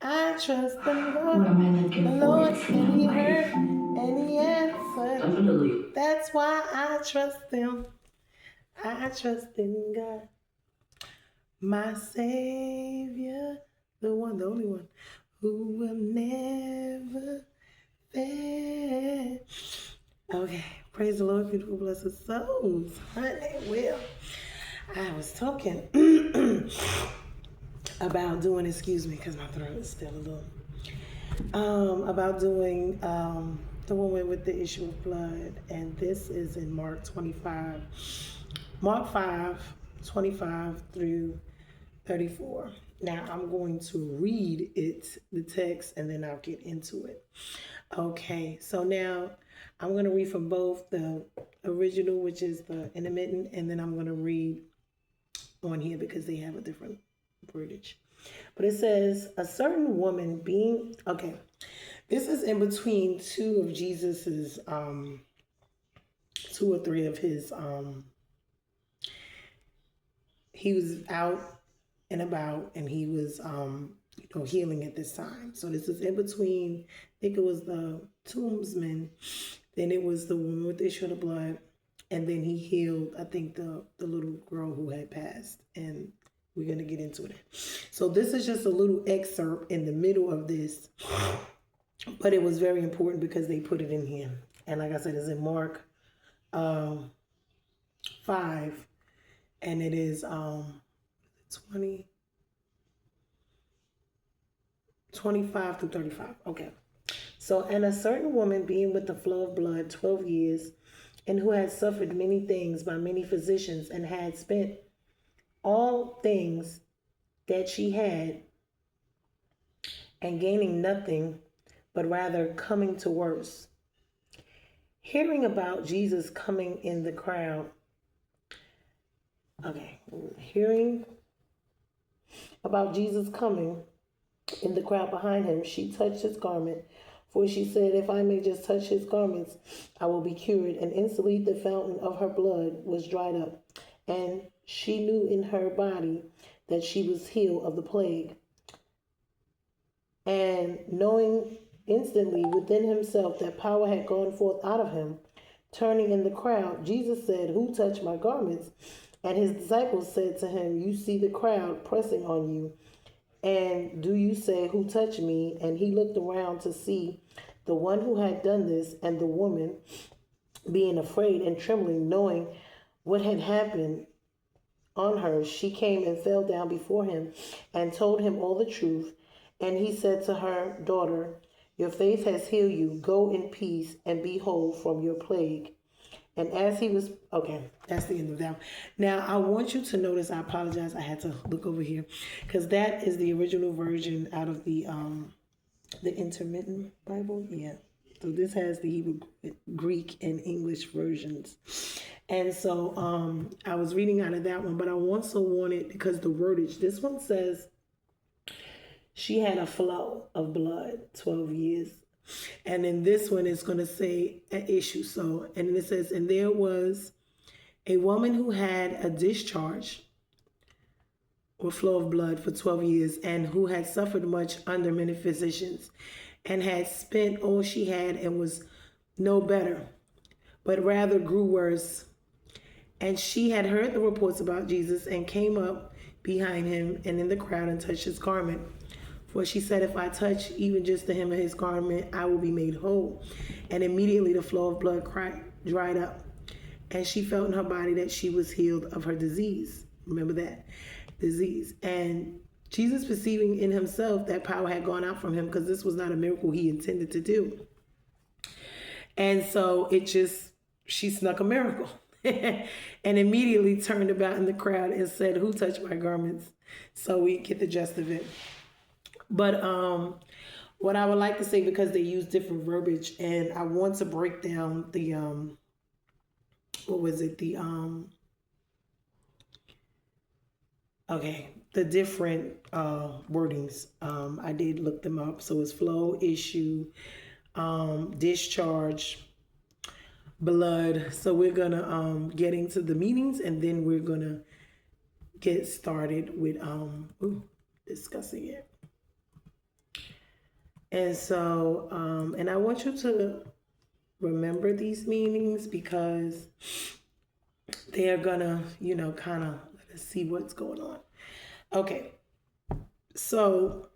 I trust in What God, am I the looking forward Lord, to and in He life? heard and He answered. Definitely. That's why I trust Him. I trust in God, my Savior, the one, the only one, who will never fail. Okay, praise the Lord, beautiful, blessed souls. Honey, well, I was talking about doing, excuse me, because my throat is still a little, about doing the woman with the issue of blood. And this is in Mark 25, Mark 5, 25 through 34. Now I'm going to read it, the text, and then I'll get into it. Okay, so now I'm going to read from both the original, which is the intermittent, and then I'm going to read on here because they have a different wordage. But it says, a certain woman being, okay, this is in between two of Jesus's, two or three of his, he was out and about and he was, healing at this time. So this is in between, I think it was the tombsman, then it was the woman with the issue of the blood, and then he healed, I think, the little girl who had passed. And we're going to get into it. So this is just a little excerpt in the middle of this, but it was very important because they put it in here. And like I said, it's in Mark, 5, and it is 20, 25 through 35. Okay. So, and a certain woman being with the flow of blood 12 years, and who had suffered many things by many physicians, and had spent all things that she had, and gaining nothing, but rather coming to worse. Hearing about Jesus coming in the crowd, okay, hearing about Jesus coming in the crowd behind him, she touched his garment, for she said, if I may just touch his garments, I will be cured. And instantly the fountain of her blood was dried up, and she knew in her body that she was healed of the plague. And knowing instantly within himself that power had gone forth out of him, turning in the crowd, Jesus said, who touched my garments? And his disciples said to him, you see the crowd pressing on you, and do you say, who touched me? And he looked around to see the one who had done this, and the woman, being afraid and trembling, knowing what had happened on her, she came and fell down before him and told him all the truth. And he said to her, daughter, your faith has healed you. Go in peace and be whole from your plague. And as he was, okay, that's the end of that. Now, I want you to notice, I apologize, I had to look over here, because that is the original version out of the intermittent Bible. Yeah. So this has the Hebrew, Greek, and English versions. And so I was reading out of that one, but I also wanted, because the wordage, this one says she had a flow of blood 12 years. And then this one is going to say an issue. So, and it says, and there was a woman who had a discharge or flow of blood for 12 years, and who had suffered much under many physicians, and had spent all she had, and was no better, but rather grew worse. And she had heard the reports about Jesus, and came up behind him and in the crowd, and touched his garment. For she said, if I touch even just the hem of his garment, I will be made whole. And immediately the flow of blood dried up, and she felt in her body that she was healed of her disease. Remember that disease. And Jesus, perceiving in himself that power had gone out from him, because this was not a miracle he intended to do. And so she snuck a miracle. And immediately turned about in the crowd and said, who touched my garments? So we get the gist of it. But what I would like to say, because they use different verbiage, and I want to break down the what was it? The okay, the different wordings. I did look them up. So it's flow, issue, discharge, blood. So we're gonna get into the meanings, and then we're gonna get started with discussing it. And so, and I want you to remember these meanings because they're gonna, kind of let us see what's going on. Okay, so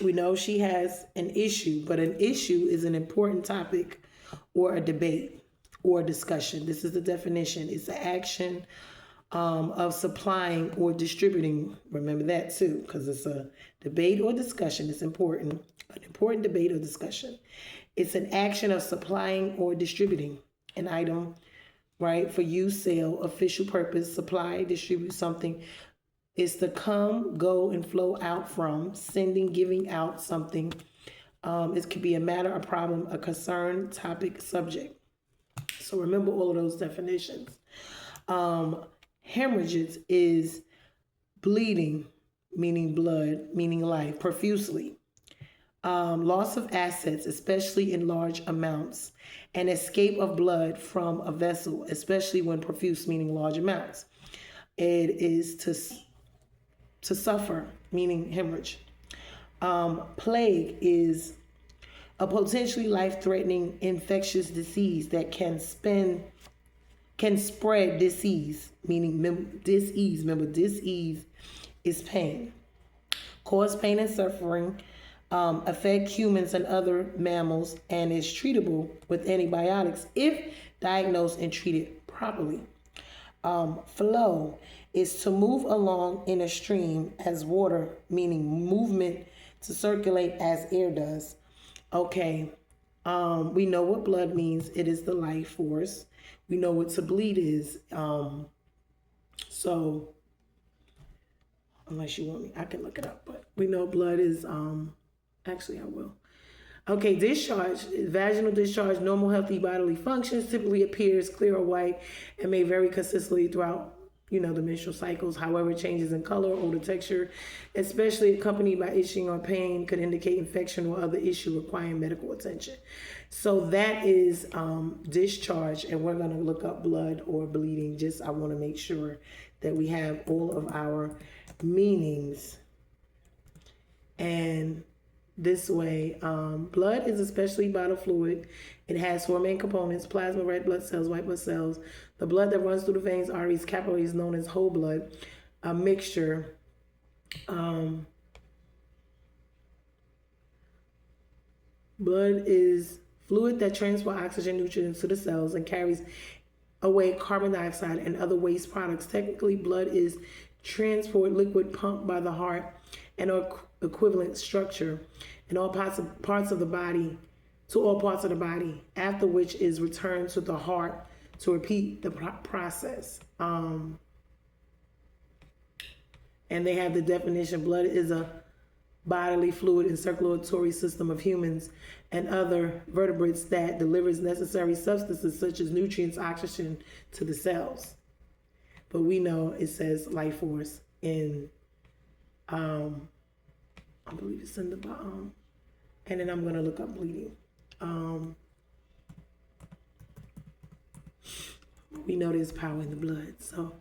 we know she has an issue, but an issue is an important topic or a debate or a discussion. This is the definition. It's the action of supplying or distributing. Remember that too, because it's a debate or discussion. It's important. An important debate or discussion. It's an action of supplying or distributing an item, right? For use, sale, official purpose, supply, distribute something. It's to come, go, and flow out from, sending, giving out something. It could be a matter, a problem, a concern, topic, subject. So remember all of those definitions. Hemorrhages is bleeding, meaning blood, meaning life, profusely. Loss of assets, especially in large amounts, and escape of blood from a vessel, especially when profuse, meaning large amounts. It is to suffer, meaning hemorrhage. Plague is a potentially life-threatening infectious disease that can spread disease, meaning disease. Remember, disease is pain. Cause pain and suffering, affect humans and other mammals, and is treatable with antibiotics if diagnosed and treated properly. Flow is to move along in a stream as water, meaning movement to circulate as air does. Okay, we know what blood means. It is the life force. We know what to bleed is. So, unless you want me, I can look it up. But we know blood is, actually I will. Okay, discharge, vaginal discharge, normal healthy bodily functions, typically appears clear or white and may vary consistently throughout, the menstrual cycles. However, changes in color or the texture, especially accompanied by itching or pain, could indicate infection or other issue requiring medical attention. So that is discharge, and we're going to look up blood or bleeding. I want to make sure that we have all of our meanings. And this way, blood is especially vital fluid. It has four main components: plasma, red blood cells, white blood cells. The blood that runs through the veins, arteries, capillaries, known as whole blood. A mixture. Blood is fluid that transports oxygen, nutrients to the cells and carries away carbon dioxide and other waste products. Technically, blood is transport liquid pumped by the heart and equivalent structure in all parts of the body, to all parts of the body, after which is returned to the heart to repeat the process. And they have the definition: blood is a bodily fluid and circulatory system of humans and other vertebrates that delivers necessary substances such as nutrients, oxygen to the cells. But we know it says life force in, I believe it's in the bottom. And then I'm going to look up bleeding. We know there's power in the blood. So,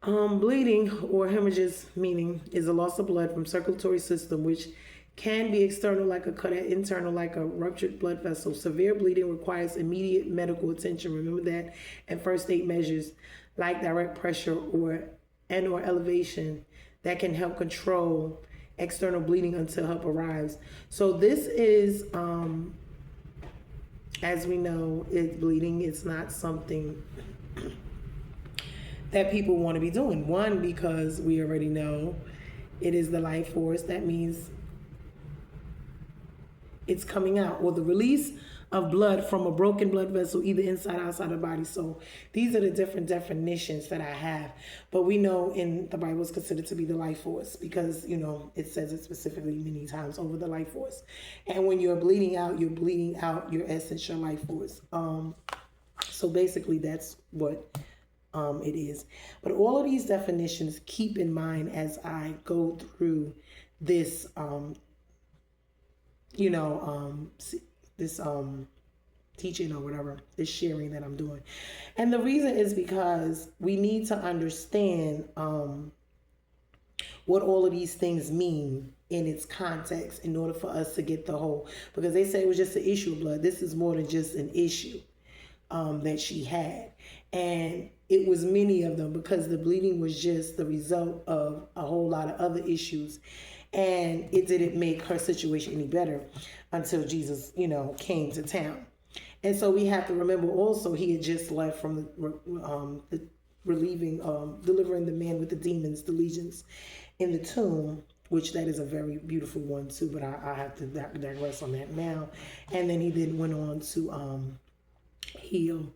bleeding or hemorrhages, meaning, is a loss of blood from circulatory system, which can be external like a cut, and internal like a ruptured blood vessel. Severe bleeding requires immediate medical attention. Remember that. And first aid measures like direct pressure or elevation that can help control external bleeding until help arrives. So this is, as we know, it's bleeding. It's not something that people want to be doing. One, because we already know it is the life force. That means it's coming out, or the release of blood from a broken blood vessel, either inside or outside the body. So these are the different definitions that I have. But we know in the Bible it's considered to be the life force because, it says it specifically many times over, the life force. And when you're bleeding out your essence, your life force. So basically that's what it is. But all of these definitions, keep in mind as I go through this, this teaching or whatever, this sharing that I'm doing. And the reason is because we need to understand what all of these things mean in its context in order for us to get the whole, because they say it was just an issue of blood. This is more than just an issue that she had. And it was many of them, because the bleeding was just the result of a whole lot of other issues. And it didn't make her situation any better until Jesus, came to town. And so we have to remember also, he had just left from the delivering the man with the demons, the legions, in the tomb, which that is a very beautiful one too, but I have to digress on that now. And then he then went on to heal,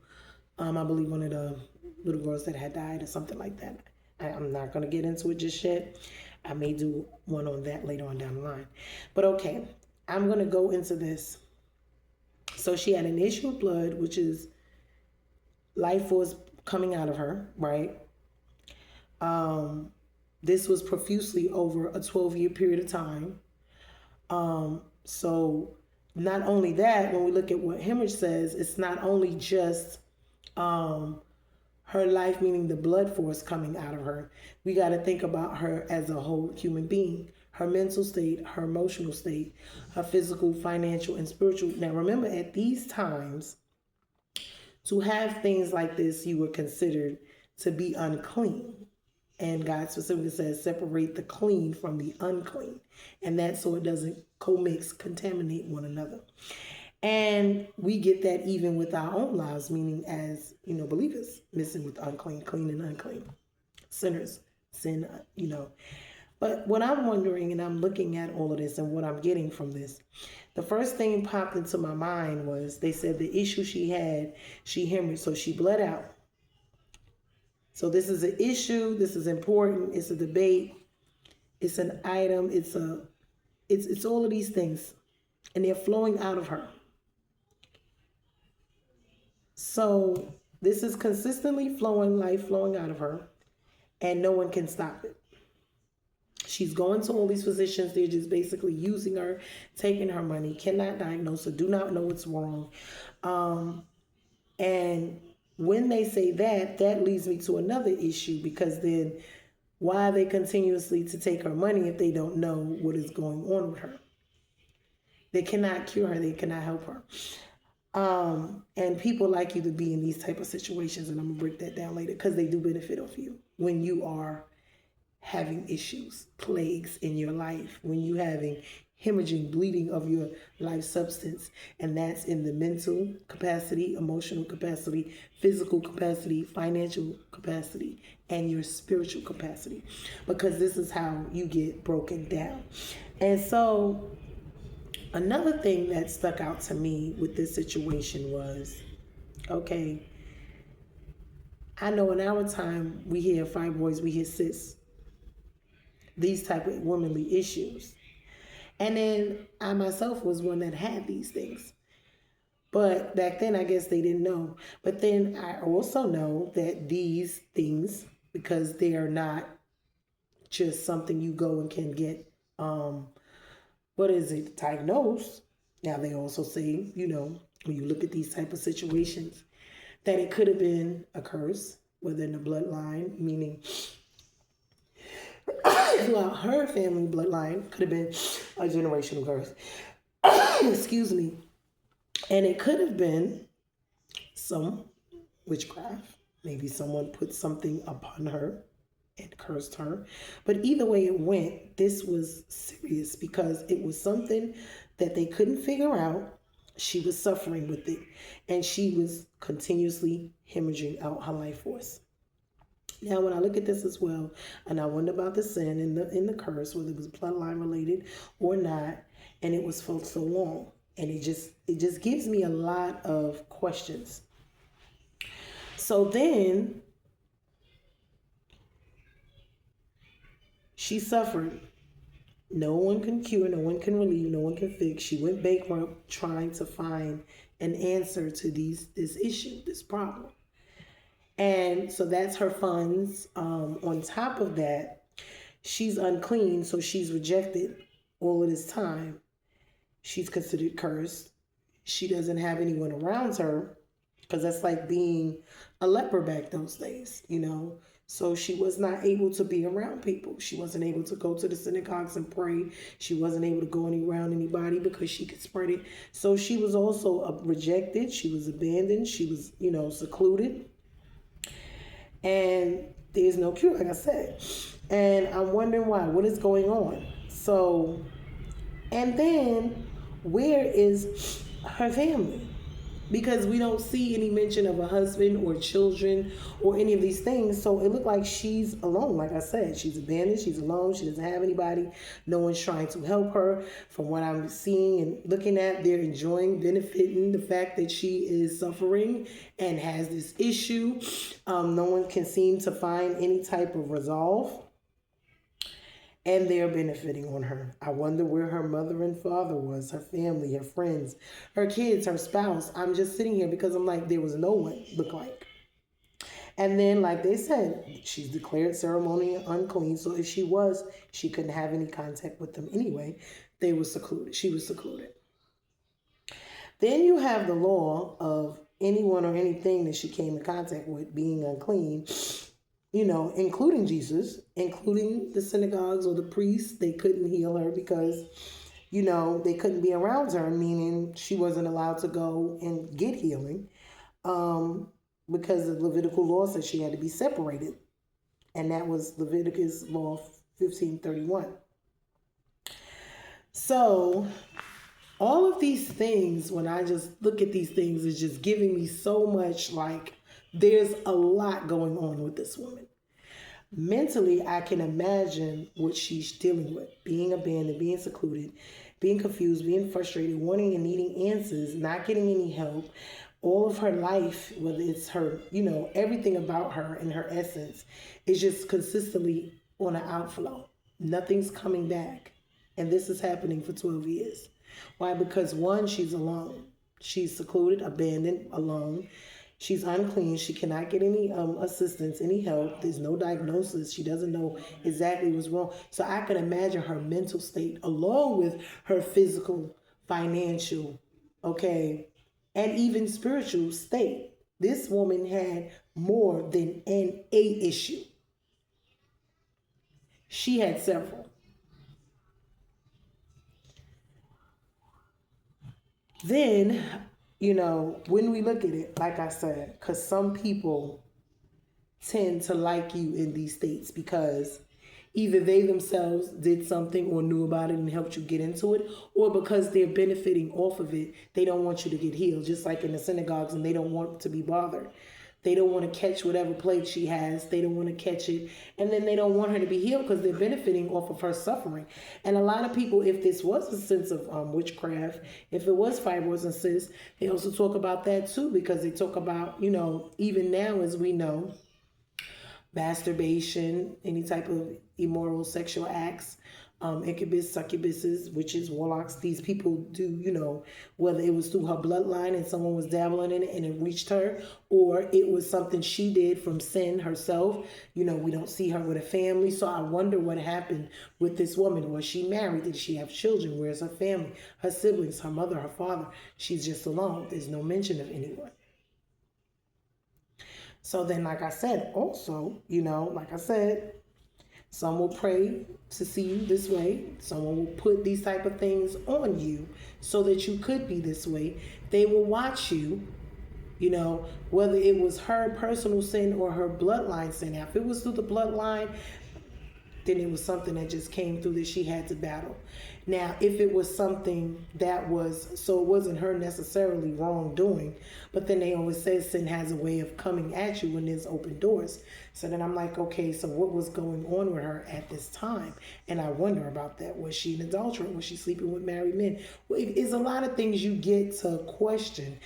I believe, one of the little girls that had died or something like that. I'm not going to get into it just yet. I may do one on that later on down the line. But okay, I'm going to go into this. So she had an issue of blood, which is life was coming out of her, right? This was profusely over a 12-year period of time. So not only that, when we look at what Hemorrhage says, it's not only just her life, meaning the blood force coming out of her. We got to think about her as a whole human being, her mental state, her emotional state, her physical, financial, and spiritual. Now, remember, at these times, to have things like this, you were considered to be unclean. And God specifically says, separate the clean from the unclean. And that's so it doesn't commix, contaminate one another. And we get that even with our own lives, meaning as, believers, missing with unclean, clean and unclean. Sinners, sin, But what I'm wondering, and I'm looking at all of this and what I'm getting from this, the first thing popped into my mind was, they said the issue she had, she hemorrhaged, so she bled out. So this is an issue, this is important, it's a debate, it's an item, it's all of these things, and they're flowing out of her. So this is consistently flowing, life flowing out of her, and no one can stop it. She's going to all these physicians. They're just basically using her, taking her money, cannot diagnose her, do not know what's wrong. And when they say that, that leads me to another issue, because then why are they continuously to take her money if they don't know what is going on with her? They cannot cure her. They cannot help her. And people like you to be in these type of situations, and I'm gonna break that down later, because they do benefit off you when you are having issues, plagues in your life, when you having hemorrhaging, bleeding of your life substance, and that's in the mental capacity, emotional capacity, physical capacity, financial capacity, and your spiritual capacity, because this is how you get broken down. And so another thing that stuck out to me with this situation was, okay, I know in our time we hear fibroids, we hear cysts, these type of womanly issues. And then I myself was one that had these things. But back then, I guess they didn't know. But then I also know that these things, because they are not just something you go and can get, diagnosed. Now they also say, when you look at these type of situations, that it could have been a curse, whether in the bloodline, meaning throughout her family bloodline, could have been a generational curse. Excuse me. And it could have been some witchcraft. Maybe someone put something upon her and cursed her. But either way it went, this was serious, because it was something that they couldn't figure out. She was suffering with it, and she was continuously hemorrhaging out her life force. Now, when I look at this as well, and I wonder about the sin in the curse, whether it was bloodline related or not, and it was for so long, and it just gives me a lot of questions. So then she suffered. No one can cure, no one can relieve, no one can fix. She went bankrupt trying to find an answer to this issue, this problem. And so that's her funds. On top of that, she's unclean, so she's rejected all of this time. She's considered cursed. She doesn't have anyone around her, because that's like being a leper back those days, So she was not able to be around people. She wasn't able to go to the synagogues and pray. She wasn't able to go around anybody because she could spread it. So she was also rejected. She was abandoned. She was, secluded. And there's no cure, like I said. And I'm wondering why. What is going on? So, and then where is her family? Because we don't see any mention of a husband or children or any of these things. So it looked like she's alone. Like I said, she's abandoned. She's alone. She doesn't have anybody. No one's trying to help her. From what I'm seeing and looking at, they're enjoying, benefiting the fact that she is suffering and has this issue. No one can seem to find any type of resolve. And they're benefiting on her. I wonder where her mother and father was, her family, her friends, her kids, her spouse. I'm just sitting here because I'm like, there was no one look like. And then, like they said, she's declared ceremonially unclean. So if she was, she couldn't have any contact with them anyway. They were secluded. She was secluded. Then you have the law of anyone or anything that she came in contact with being unclean. Including Jesus, including the synagogues or the priests. They couldn't heal her because, they couldn't be around her, meaning she wasn't allowed to go and get healing because the Levitical law said she had to be separated. And that was Leviticus law 15:31. So all of these things, when I just look at these things, is just giving me so much like, there's a lot going on with this woman. Mentally, I can imagine what she's dealing with. Being abandoned, being secluded, being confused, being frustrated, wanting and needing answers, not getting any help. All of her life, whether it's her, everything about her and her essence is just consistently on an outflow. Nothing's coming back. And this is happening for 12 years. Why? Because one, she's alone. She's secluded, abandoned, alone. She's unclean. She cannot get any assistance, any help. There's no diagnosis. She doesn't know exactly what's wrong. So I can imagine her mental state along with her physical, financial, and even spiritual state. This woman had more than a issue. She had several. Then, when we look at it, like I said, because some people tend to like you in these states because either they themselves did something or knew about it and helped you get into it, or because they're benefiting off of it, they don't want you to get healed, just like in the synagogues, and they don't want to be bothered. They don't want to catch whatever plague she has. They don't want to catch it. And then they don't want her to be healed because they're benefiting off of her suffering. And a lot of people, if this was a sense of witchcraft, if it was fibroids and cysts, they also talk about that too, because they talk about, even now, as we know, masturbation, any type of immoral sexual acts, incubus, succubuses, witches, warlocks. These people do, whether it was through her bloodline and someone was dabbling in it and it reached her, or it was something she did from sin herself. We don't see her with a family. So I wonder what happened with this woman. Was she married? Did she have children? Where's her family? Her siblings, her mother, her father? She's just alone. There's no mention of anyone. So then, like I said, also, some will pray to see you this way. Someone will put these type of things on you so that you could be this way. They will watch you, whether it was her personal sin or her bloodline sin. Now, if it was through the bloodline, then it was something that just came through that she had to battle. Now, if it was something that so it wasn't her necessarily wrongdoing, but then they always say sin has a way of coming at you when there's open doors. So then I'm like, okay, so what was going on with her at this time? And I wonder about that. Was she an adulterer? Was she sleeping with married men? Well, it's a lot of things you get to question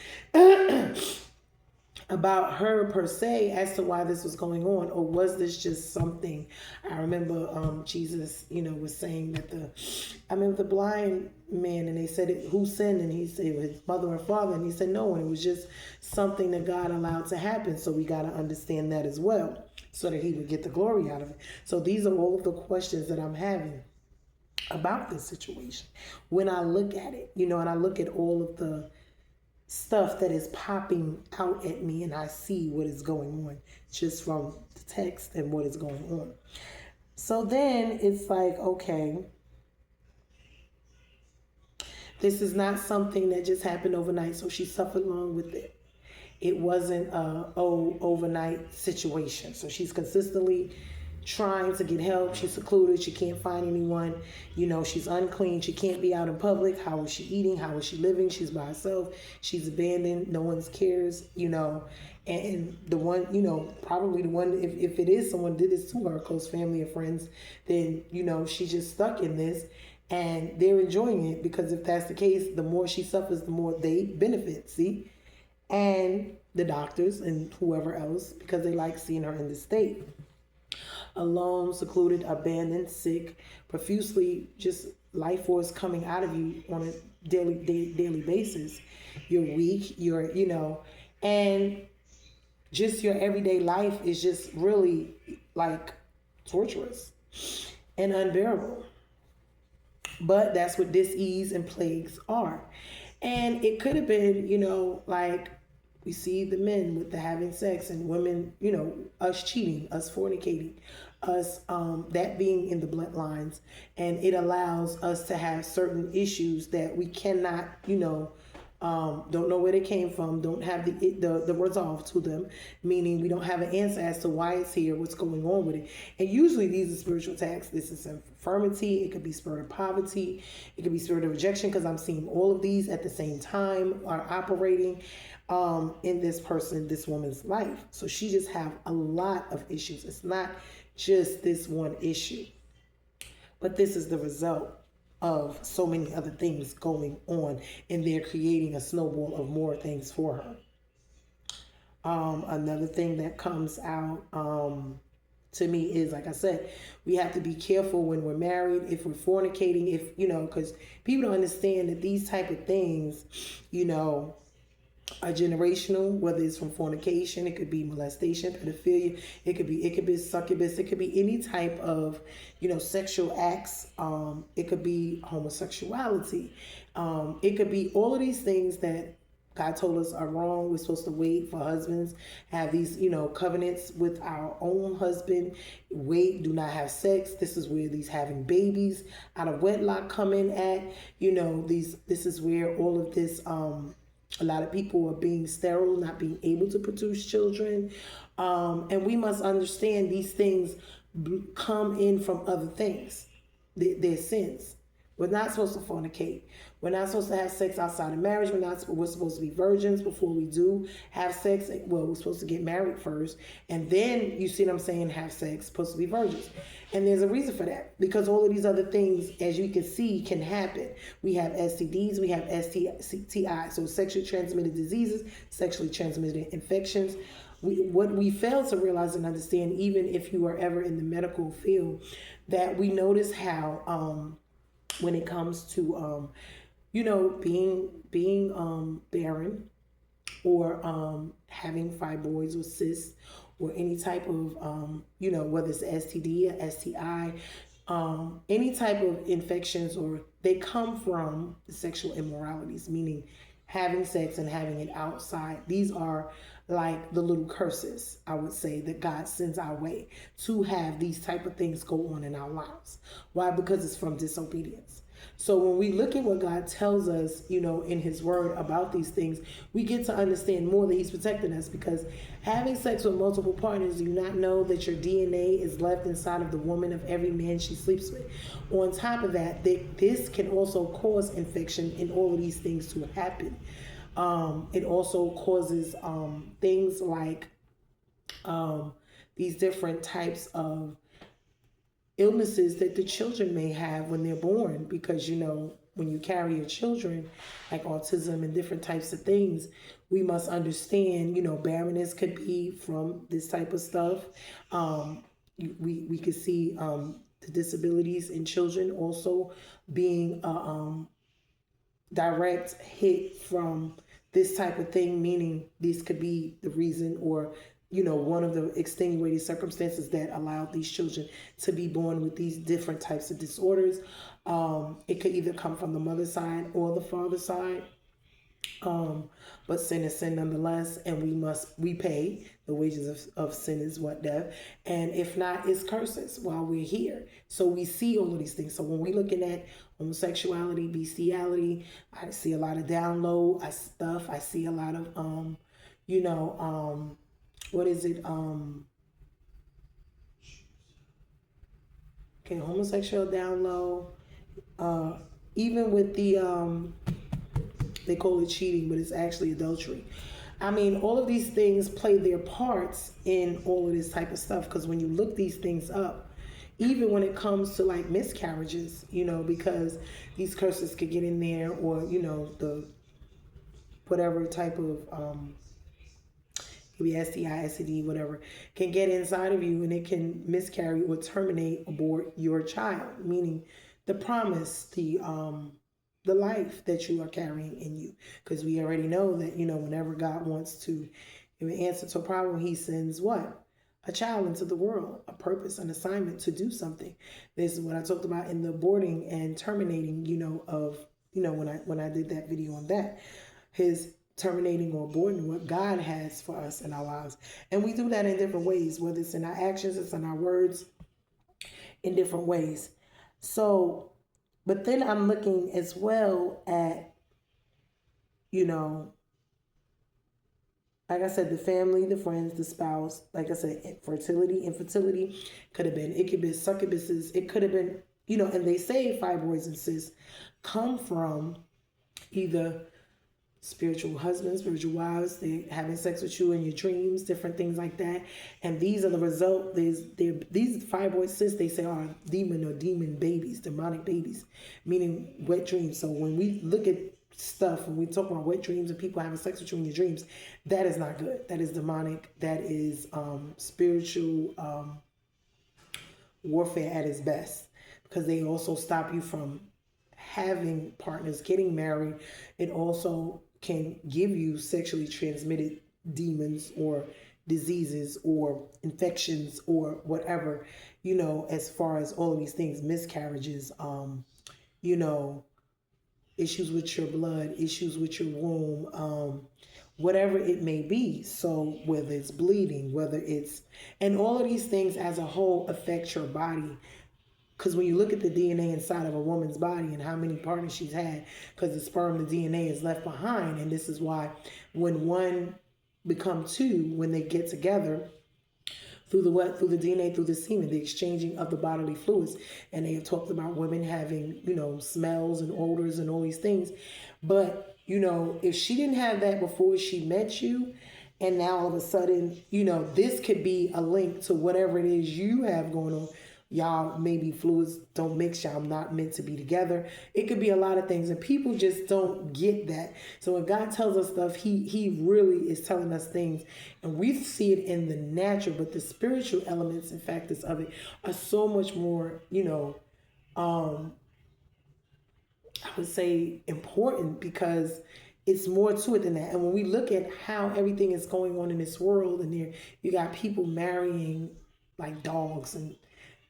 about her per se as to why this was going on, or was this just something? I remember Jesus, was saying that the blind man, and they said, who sinned? And he said his mother and father, and he said no one. It was just something that God allowed to happen. So we got to understand that as well, so that he would get the glory out of it. So these are all of the questions that I'm having about this situation when I look at it, and I look at all of the stuff that is popping out at me, and I see what is going on just from the text and what is going on. So then it's like, okay, this is not something that just happened overnight, so she suffered along with it. It wasn't a overnight situation. So she's consistently trying to get help. She's secluded. She can't find anyone. She's unclean. She can't be out in public. How is she eating? How is she living? She's by herself. She's abandoned. No one cares, And the one, probably the one, if it is someone did this to her, close family or friends, then, she's just stuck in this. And they're enjoying it, because if that's the case, the more she suffers, the more they benefit, see? And the doctors and whoever else, because they like seeing her in this state. Alone, secluded, abandoned, sick, profusely, just life force coming out of you on a daily basis. You're weak, and just your everyday life is just really like torturous and unbearable. But that's what dis-ease and plagues are. And it could have been, like we see the men with the having sex, and women, us cheating, us fornicating, us that being in the bloodlines. And it allows us to have certain issues that we cannot, don't know where they came from, don't have the resolve to them, meaning we don't have an answer as to why it's here, what's going on with it. And usually these are spiritual attacks. This is infirmity. It could be spirit of poverty. It could be spirit of rejection, because I'm seeing all of these at the same time are operating in this woman's life. So she just have a lot of issues. It's not just this one issue, but this is the result of so many other things going on, and they're creating a snowball of more things for her. Another thing that comes out to me is, like I said, we have to be careful when we're married, if we're fornicating, because people don't understand that these type of things, are generational, whether it's from fornication, it could be molestation, pedophilia, it could be succubus, it could be any type of, sexual acts, it could be homosexuality, it could be all of these things that God told us are wrong. We're supposed to wait for husbands, have these, covenants with our own husband, wait, do not have sex. This is where these having babies out of wedlock come in at, this is where all of this, a lot of people are being sterile, not being able to produce children. And we must understand these things come in from other things. They're sins. We're not supposed to fornicate. We're not supposed to have sex outside of marriage. We're supposed to be virgins before we do have sex. Well, we're supposed to get married first. And then, you see what I'm saying, have sex, supposed to be virgins. And there's a reason for that. Because all of these other things, as you can see, can happen. We have STDs, we have STIs, so sexually transmitted diseases, sexually transmitted infections. What we fail to realize and understand, even if you are ever in the medical field, that we notice how when it comes to being barren, or having fibroids or cysts, or any type of whether it's STD or STI, any type of infections, or they come from the sexual immoralities, meaning having sex and having it outside. These are like the little curses, I would say, that God sends our way to have these type of things go on in our lives. Why? Because it's from disobedience. So when we look at what God tells us, in his word about these things, we get to understand more that he's protecting us, because having sex with multiple partners, do you not know that your DNA is left inside of the woman of every man she sleeps with? On top of that, this can also cause infection and all of these things to happen. It also causes things like these different types of illnesses that the children may have when they're born, because when you carry your children, like autism and different types of things, we must understand, barrenness could be from this type of stuff. We could see the disabilities in children also being direct hit from this type of thing, meaning this could be the reason, or one of the extenuating circumstances that allowed these children to be born with these different types of disorders. It could either come from the mother's side or the father's side. But sin is sin nonetheless, and we pay the wages of sin is what, death, and if not, it's curses while we're here. So we see all of these things. So when we're looking at homosexuality, bestiality, I see a lot of down low stuff. I see a lot of what is it? Okay, homosexual down low. Even with the they call it cheating, but it's actually adultery. I mean, all of these things play their parts in all of this type of stuff, because when you look these things up, even when it comes to like miscarriages, because these curses could get in there, or the whatever type of maybe STI, STD, whatever, can get inside of you, and it can miscarry or terminate, abort your child, meaning the promise, the life that you are carrying in you. Because we already know that, whenever God wants to answer to a problem, he sends what? A child into the world, a purpose, an assignment to do something. This is what I talked about in the aborting and terminating, when I did that video on that. His terminating or aborting what God has for us in our lives. And we do that in different ways, whether it's in our actions, it's in our words, in different ways. So, but then I'm looking as well at, like I said, the family, the friends, the spouse, like I said, fertility, infertility could have been incubus, succubuses. It could have been, and they say fibroids and cysts come from either spiritual husbands, spiritual wives, they having sex with you in your dreams, different things like that. And these are the result. These fibroid cysts, they say, are demon babies, demonic babies, meaning wet dreams. So when we look at stuff, when we talk about wet dreams and people having sex with you in your dreams, that is not good. That is demonic. That is spiritual warfare at its best, because they also stop you from having partners, getting married. It also can give you sexually transmitted demons or diseases or infections or whatever, as far as all of these things, miscarriages, issues with your blood, issues with your womb, whatever it may be. So whether it's bleeding, and all of these things as a whole affect your body. Because when you look at the DNA inside of a woman's body and how many partners she's had, because the sperm, the DNA is left behind. And this is why when one become two, when they get together, through the DNA, through the semen, the exchanging of the bodily fluids. And they have talked about women having, smells and odors and all these things. But, if she didn't have that before she met you, and now all of a sudden, this could be a link to whatever it is you have going on. Y'all, maybe fluids don't mix, y'all not meant to be together. It could be a lot of things, and people just don't get that. So when God tells us stuff, he really is telling us things, and we see it in the natural, but the spiritual elements and factors of it are so much more, I would say important, because it's more to it than that. And when we look at how everything is going on in this world, and you got people marrying like dogs, and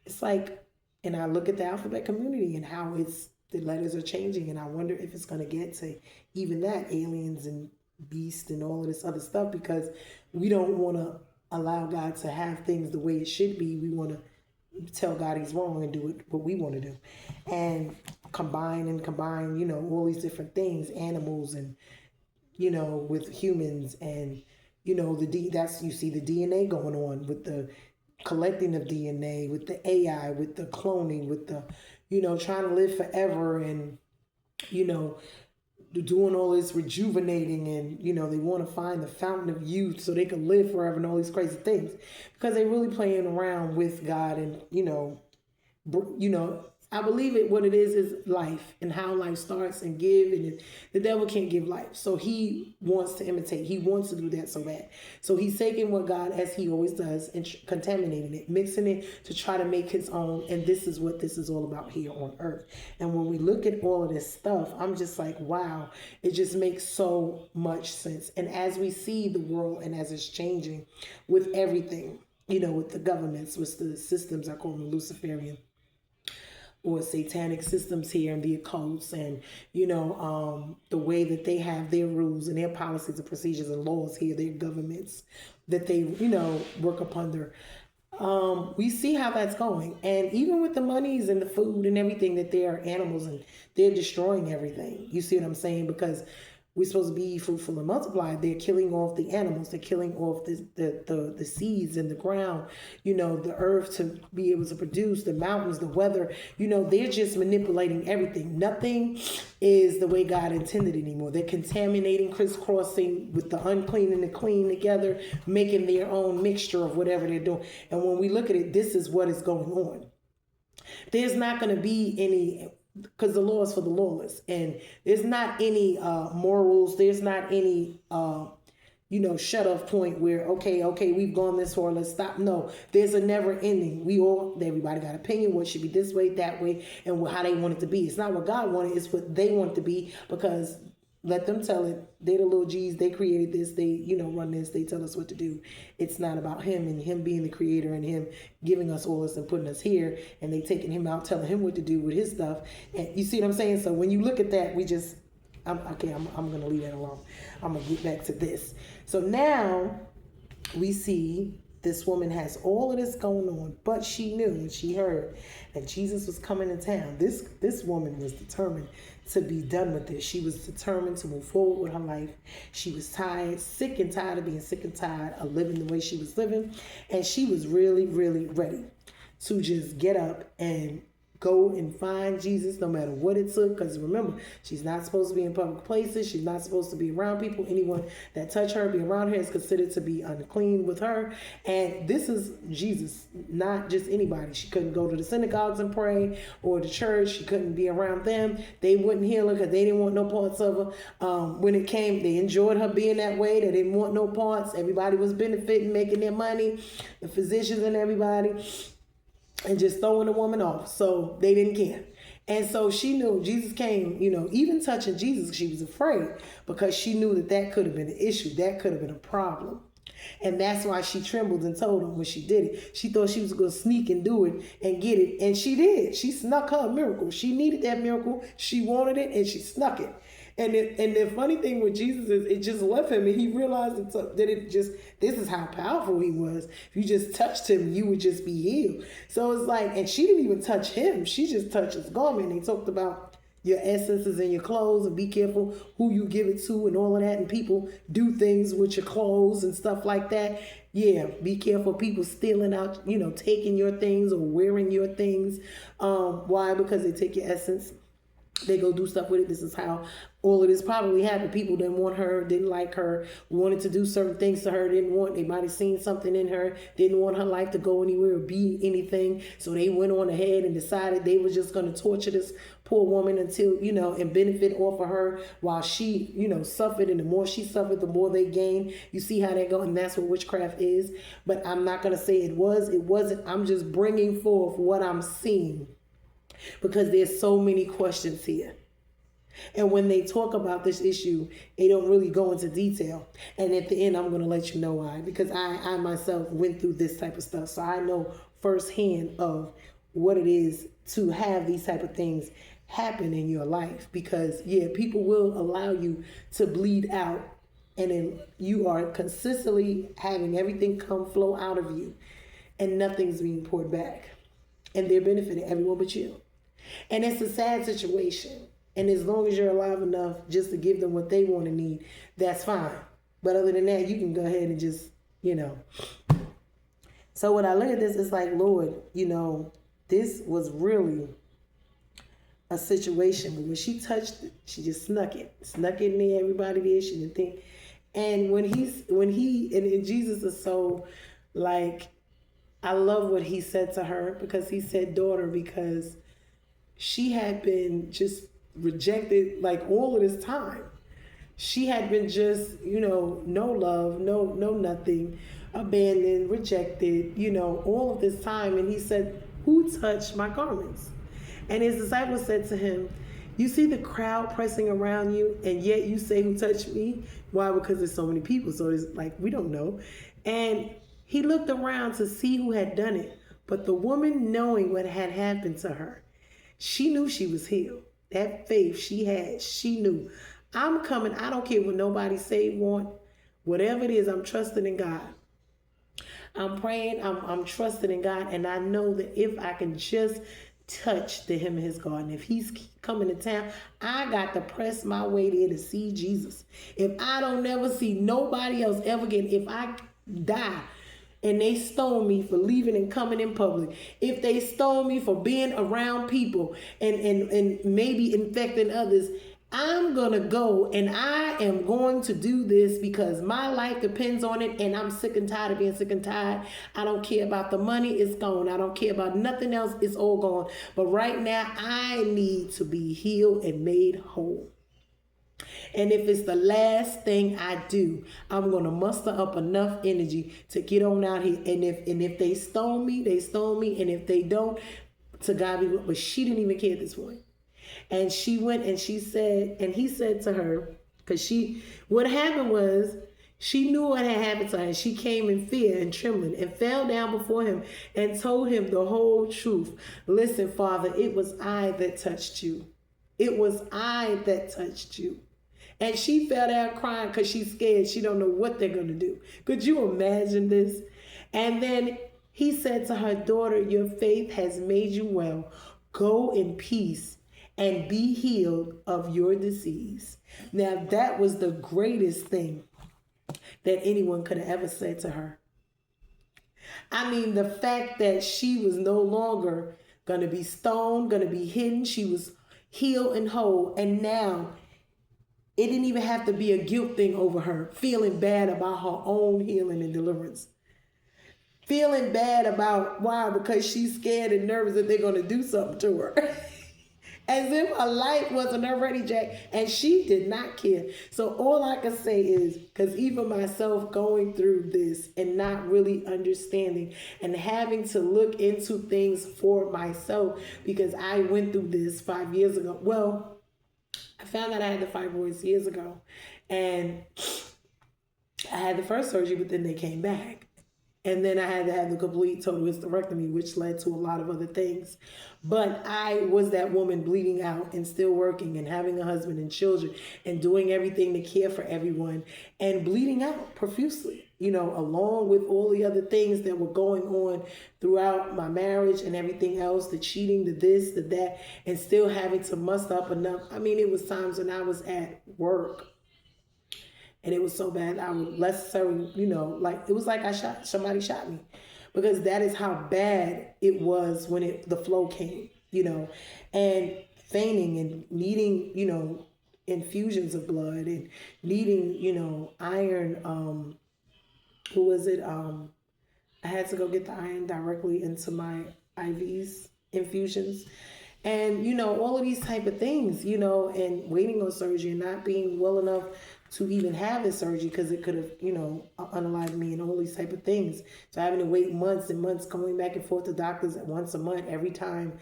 it's like, and I look at the alphabet community and how the letters are changing, and I wonder if it's going to get to even that, aliens and beasts and all of this other stuff, because we don't want to allow God to have things the way it should be. We want to tell God he's wrong and do it what we want to do, and combine, all these different things, animals and, with humans, and, you see the DNA going on with the collecting of DNA, with the AI, with the cloning, with the, trying to live forever, and, doing all this rejuvenating, and, they want to find the fountain of youth so they can live forever and all these crazy things, because they're really playing around with God. And, I believe what it is life, and how life starts and give, and the devil can't give life. So he wants to imitate. He wants to do that so bad. So he's taking what God, as he always does, and contaminating it, mixing it to try to make his own. And this is what this is all about here on earth. And when we look at all of this stuff, I'm just like, wow, it just makes so much sense. And as we see the world, and as it's changing with everything, with the governments, with the systems, I call them Luciferian, or satanic systems here and the occults, and the way that they have their rules and their policies and procedures and laws here, their governments that they work upon their. We see how that's going, and even with the monies and the food and everything, that they are animals and they're destroying everything. You see what I'm saying? Because we're supposed to be fruitful and multiply. They're killing off the animals. They're killing off the seeds in the ground, the earth to be able to produce, the mountains, the weather. They're just manipulating everything. Nothing is the way God intended anymore. They're contaminating, crisscrossing with the unclean and the clean together, making their own mixture of whatever they're doing. And when we look at it, this is what is going on. There's not going to be any, because the law is for the lawless, and there's not any morals, there's not any shut off point where okay, we've gone this far, let's stop. No, there's a never ending. Everybody got opinion, what should be this way, that way, and how they want it to be. It's not what God wanted, it's what they want it to be, because let them tell it. They're the little G's. They created this. They, run this. They tell us what to do. It's not about him and him being the creator and him giving us all this and putting us here. And they taking him out, telling him what to do with his stuff. And you see what I'm saying? So when you look at that, I'm going to leave that alone. I'm going to get back to this. So now we see this woman has all of this going on, but she knew and she heard that Jesus was coming to town. This woman was determined to be done with this. She was determined to move forward with her life. She was tired, sick and tired of being sick and tired of living the way she was living. And she was really, really ready to just get up and go and find Jesus no matter what it took. Because remember, she's not supposed to be in public places. She's not supposed to be around people. Anyone that touch her, be around her, is considered to be unclean with her. And this is Jesus, not just anybody. She couldn't go to the synagogues and pray, or the church. She couldn't be around them. They wouldn't heal her because they didn't want no parts of her. When it came, they enjoyed her being that way. They didn't want no parts. Everybody was benefiting, making their money, the physicians and everybody, and just throwing the woman off. So they didn't care. And so she knew Jesus came, even touching Jesus, she was afraid, because she knew that could have been an issue. That could have been a problem. And that's why she trembled and told him when she did it. She thought she was going to sneak and do it and get it. And she did. She snuck her miracle. She needed that miracle. She wanted it, and she snuck it. And the funny thing with Jesus is it just left him, and he realized that this is how powerful he was. If you just touched him, you would just be healed. So it's like, and she didn't even touch him. She just touched his garment. And he talked about your essences and your clothes, and be careful who you give it to and all of that. And people do things with your clothes and stuff like that. Yeah, be careful people stealing out, taking your things or wearing your things. Why? Because they take your essence. They go do stuff with it. This is how all of this probably happened. People didn't want her, didn't like her, wanted to do certain things to her, they might have seen something in her, didn't want her life to go anywhere or be anything. So they went on ahead and decided they were just going to torture this poor woman until, and benefit off of her while she, suffered. And the more she suffered, the more they gained. You see how that go? And that's what witchcraft is. But I'm not going to say it wasn't. I'm just bringing forth what I'm seeing, because there's so many questions here. And when they talk about this issue, they don't really go into detail. And at the end, I'm going to let you know why. Because I myself went through this type of stuff. So I know firsthand of what it is to have these type of things happen in your life. Because, people will allow you to bleed out. And then you are consistently having everything flow out of you. And nothing's being poured back. And they're benefiting everyone but you. And it's a sad situation. And as long as you're alive enough just to give them what they want and need, that's fine. But other than that, you can go ahead and just, So when I look at this, it's like, Lord, this was really a situation. But when she touched it, she just snuck it in there. Everybody did. She didn't think. And when Jesus is so, like, I love what he said to her, because he said, daughter, because she had been just rejected like all of this time. She had been just, no love, no nothing, abandoned, rejected, all of this time. And he said, who touched my garments? And his disciples said to him, you see the crowd pressing around you, and yet you say, who touched me? Why? Because there's so many people. So it's like, we don't know. And he looked around to see who had done it. But the woman, knowing what had happened to her, She knew she was healed. That faith she had, she knew. I'm coming. I don't care what nobody say, want. Whatever it is, I'm trusting in God. I'm praying. I'm trusting in God. And I know that if I can just touch the hem of his garment, if he's coming to town, I got to press my way there to see Jesus. If I don't never see nobody else ever again, if I die and they stone me for leaving and coming in public, if they stone me for being around people and maybe infecting others, I'm going to go and I am going to do this because my life depends on it, and I'm sick and tired of being sick and tired. I don't care about the money, it's gone. I don't care about nothing else, it's all gone. But right now, I need to be healed and made whole. And if it's the last thing I do, I'm going to muster up enough energy to get on out here. And if they stone me, they stone me. And if they don't, to God be. But she didn't even care at this point. And she went and she said, and he said to her, because what happened was, she knew what had happened to her. And she came in fear and trembling and fell down before him and told him the whole truth. Listen, Father, it was I that touched you. It was I that touched you. And she fell down crying because she's scared. She don't know what they're going to do. Could you imagine this? And then he said to her, daughter, your faith has made you well. Go in peace and be healed of your disease. Now, that was the greatest thing that anyone could have ever said to her. I mean, the fact that she was no longer going to be stoned, going to be hidden. She was healed and whole. And now it didn't even have to be a guilt thing over her, feeling bad about her own healing and deliverance. Feeling bad about why? Because she's scared and nervous that they're going to do something to her. As if her life wasn't already jacked, and she did not care. So all I can say is, because even myself going through this and not really understanding and having to look into things for myself, because I went through this 5 years ago. Well, I found out I had the fibroids years ago, and I had the first surgery, but then they came back. And then I had to have the complete total hysterectomy, which led to a lot of other things. But I was that woman bleeding out and still working and having a husband and children and doing everything to care for everyone and bleeding out profusely, along with all the other things that were going on throughout my marriage and everything else, the cheating, the this, the that, and still having to muster up enough. I mean, it was times when I was at work and it was so bad, I would necessarily, it was like somebody shot me, because that is how bad it was when the flow came, and fainting and needing, infusions of blood and needing, iron. I had to go get the iron directly into my IVs, infusions. And, all of these type of things, and waiting on surgery and not being well enough to even have the surgery because it could have, unalived me and all these type of things. So having to wait months and months, going back and forth to doctors once a month every time,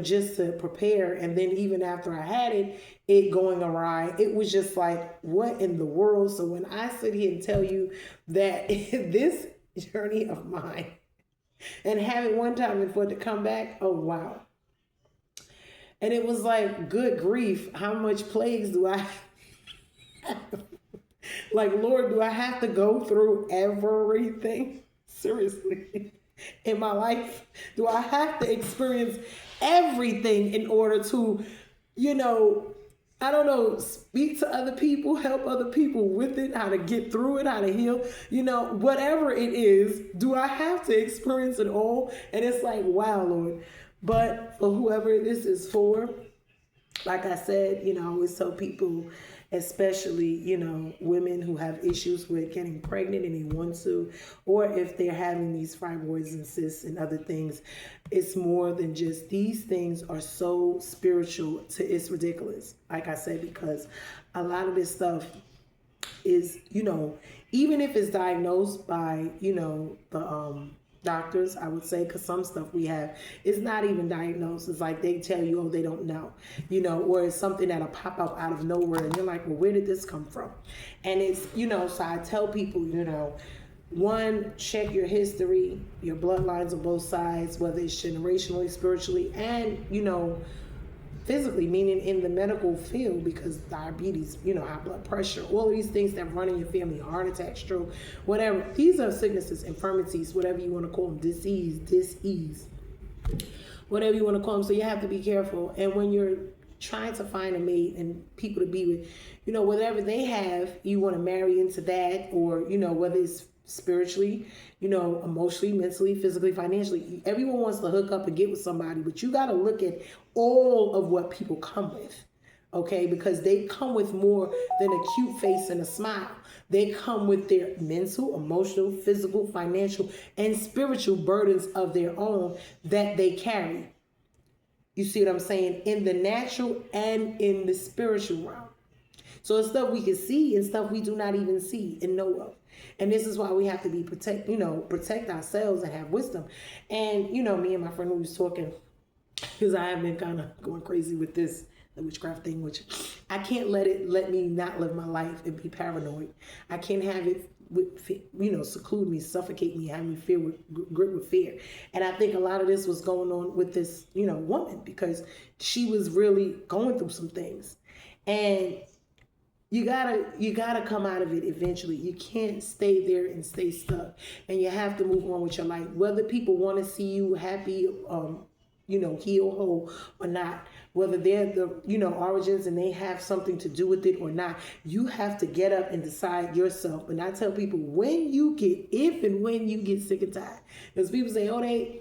just to prepare. And then even after I had it going awry, it was just like, what in the world? So when I sit here and tell you that this journey of mine and have it one time and for it to come back, oh, wow. And it was like, good grief, how much plagues do I have? Like, Lord, do I have to go through everything? Seriously, in my life? Do I have to experience everything in order to, I don't know, speak to other people, help other people with it, how to get through it, how to heal, whatever it is, do I have to experience it all? And it's like, wow, Lord. But for whoever this is for, like I said, I always tell people, especially, women who have issues with getting pregnant and they want to, or if they're having these fibroids and cysts and other things, it's more than just, these things are so spiritual it's ridiculous. Like I said, because a lot of this stuff is, even if it's diagnosed by, the doctors, I would say, because some stuff we have is not even diagnosed. It's like they tell you, oh, they don't know, or it's something that'll pop up out of nowhere and you're like, well, where did this come from? And it's, so I tell people, one, check your history, your bloodlines on both sides, whether it's generationally, spiritually, and, physically, meaning in the medical field, because diabetes, high blood pressure, all of these things that run in your family, heart attack, stroke, whatever. These are sicknesses, infirmities, whatever you want to call them, disease, whatever you want to call them. So you have to be careful. And when you're trying to find a mate and people to be with, whatever they have, you want to marry into that, or, whether it's spiritually, emotionally, mentally, physically, financially. Everyone wants to hook up and get with somebody, but you got to look at all of what people come with, okay? Because they come with more than a cute face and a smile. They come with their mental, emotional, physical, financial, and spiritual burdens of their own that they carry. You see what I'm saying? In the natural and in the spiritual realm. So it's stuff we can see and stuff we do not even see and know of. And this is why we have to be protect ourselves and have wisdom. And, me and my friend who was talking, because I have been kind of going crazy with the witchcraft thing, which I can't let me not live my life and be paranoid. I can't have it seclude me, suffocate me, have me grip with fear. And I think a lot of this was going on with this, woman, because she was really going through some things. And you gotta come out of it eventually. You can't stay there and stay stuck. And you have to move on with your life. Whether people want to see you happy, heal whole or not, whether they're the, origins and they have something to do with it or not, you have to get up and decide yourself. And I tell people, if and when you get sick and tired, because people say, oh, they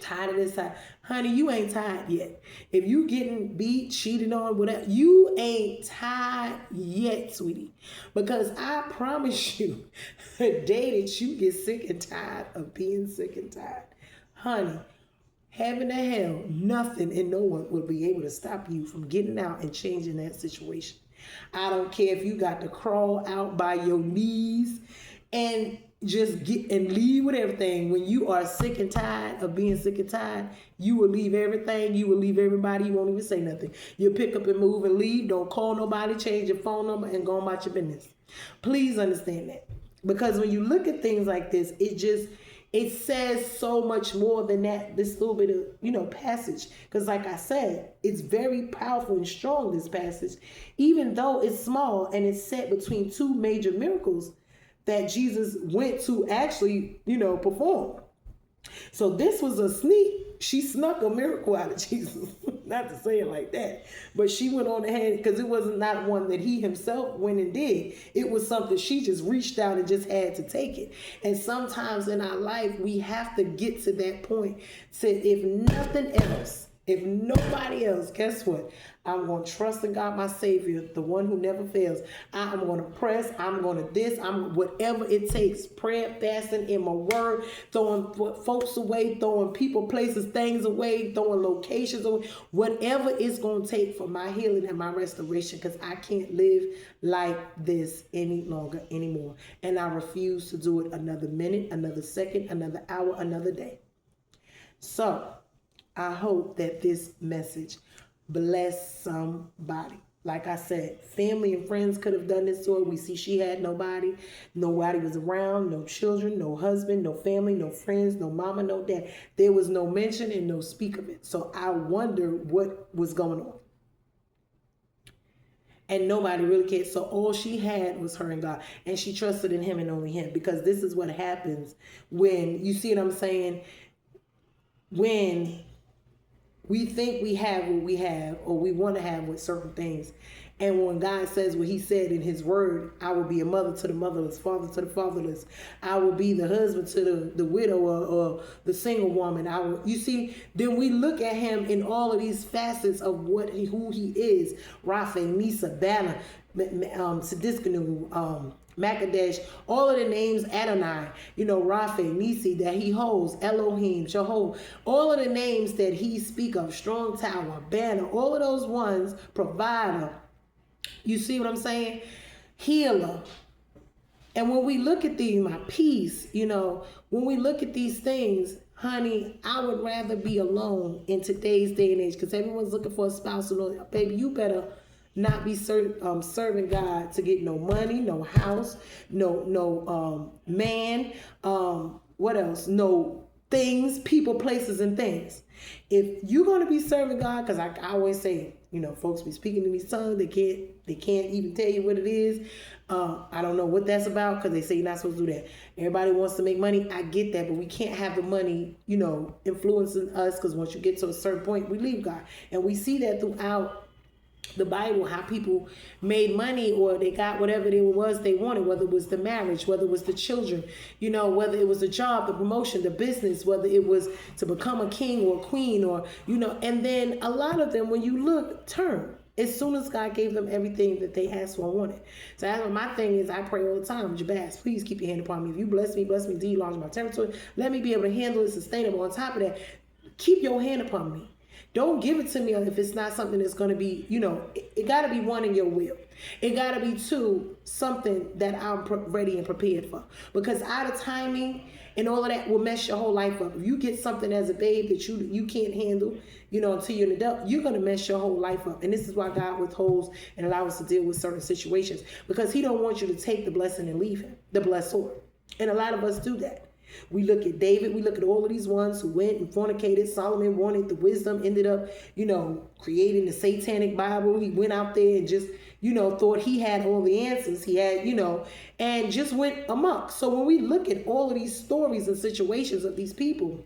tired of this side. Honey, you ain't tired yet. If you getting beat, cheated on, whatever, you ain't tired yet, sweetie. Because I promise you, the day that you get sick and tired of being sick and tired, honey, heaven and hell, nothing and no one will be able to stop you from getting out and changing that situation. I don't care if you got to crawl out by your knees and just get and leave with everything. When you are sick and tired of being sick and tired, you will leave everything. You will leave everybody. You won't even say nothing. You'll pick up and move and leave. Don't call nobody. Change your phone number and go about your business. Please understand that. Because when you look at things like this, it says so much more than that, this little bit of, passage. Because like I said, it's very powerful and strong, this passage, even though it's small and it's set between two major miracles that Jesus went to actually, perform. So this was she snuck a miracle out of Jesus. Not to say it like that, but she went on ahead, because it was not one that he himself went and did. It was something she just reached out and just had to take it. And sometimes in our life, we have to get to that point. So if nothing else, if nobody else, guess what? I'm going to trust in God, my Savior, the one who never fails. I'm going to press. I'm going to whatever it takes. Prayer, fasting, in my word, throwing folks away, throwing people, places, things away, throwing locations away. Whatever it's going to take for my healing and my restoration, because I can't live like this anymore. And I refuse to do it another minute, another second, another hour, another day. So I hope that this message bless somebody. Like I said, family and friends could have done this to her. We see she had nobody. Nobody was around, no children, no husband, no family, no friends, no mama, no dad. There was no mention and no speak of it. So I wonder what was going on. And nobody really cared. So all she had was her and God. And she trusted in him and only him. Because this is what happens when, you see what I'm saying? When we think we have what we have, or we want to have with certain things. And when God says what he said in his word, I will be a mother to the motherless, father to the fatherless. I will be the husband to the widow or the single woman. You see, then we look at him in all of these facets of who he is. Rapha, Nisa, Banner, Tsidkenu, Makadesh, all of the names, Adonai, Rapha, Nisi, that he holds, Elohim, Jehovah, all of the names that he speak of, strong tower, banner, all of those ones, provider. You see what I'm saying? Healer. And when we look at these, my peace, when we look at these things, honey, I would rather be alone in today's day and age, because everyone's looking for a spouse. Baby, you better not be serving God to get no money, no house, no man, what else? No things, people, places, and things. If you're going to be serving God, because I always say, folks be speaking in these tongues, they can't even tell you what it is. I don't know what that's about, because they say you're not supposed to do that. Everybody wants to make money. I get that, but we can't have the money, influencing us, because once you get to a certain point, we leave God. And we see that throughout the Bible, how people made money, or they got whatever it was they wanted, whether it was the marriage, whether it was the children, whether it was the job, the promotion, the business, whether it was to become a king or a queen, or, and then a lot of them, when you look, turn. As soon as God gave them everything that they asked for and wanted. So that's what my thing is. I pray all the time, Jabaz, please keep your hand upon me. If you bless me, do you enlarge my territory. Let me be able to handle it sustainable. On top of that, keep your hand upon me. Don't give it to me if it's not something that's going to be, it got to be one in your will. It got to be two, something that I'm ready and prepared for. Because out of timing and all of that will mess your whole life up. If you get something as a babe that you can't handle, until you're an adult, you're going to mess your whole life up. And this is why God withholds and allows us to deal with certain situations. Because he don't want you to take the blessing and leave him, the blessor. And a lot of us do that. We look at David, we look at all of these ones who went and fornicated. Solomon wanted the wisdom, ended up, creating the satanic Bible. He went out there and just, thought he had all the answers. He had, and just went amok. So when we look at all of these stories and situations of these people,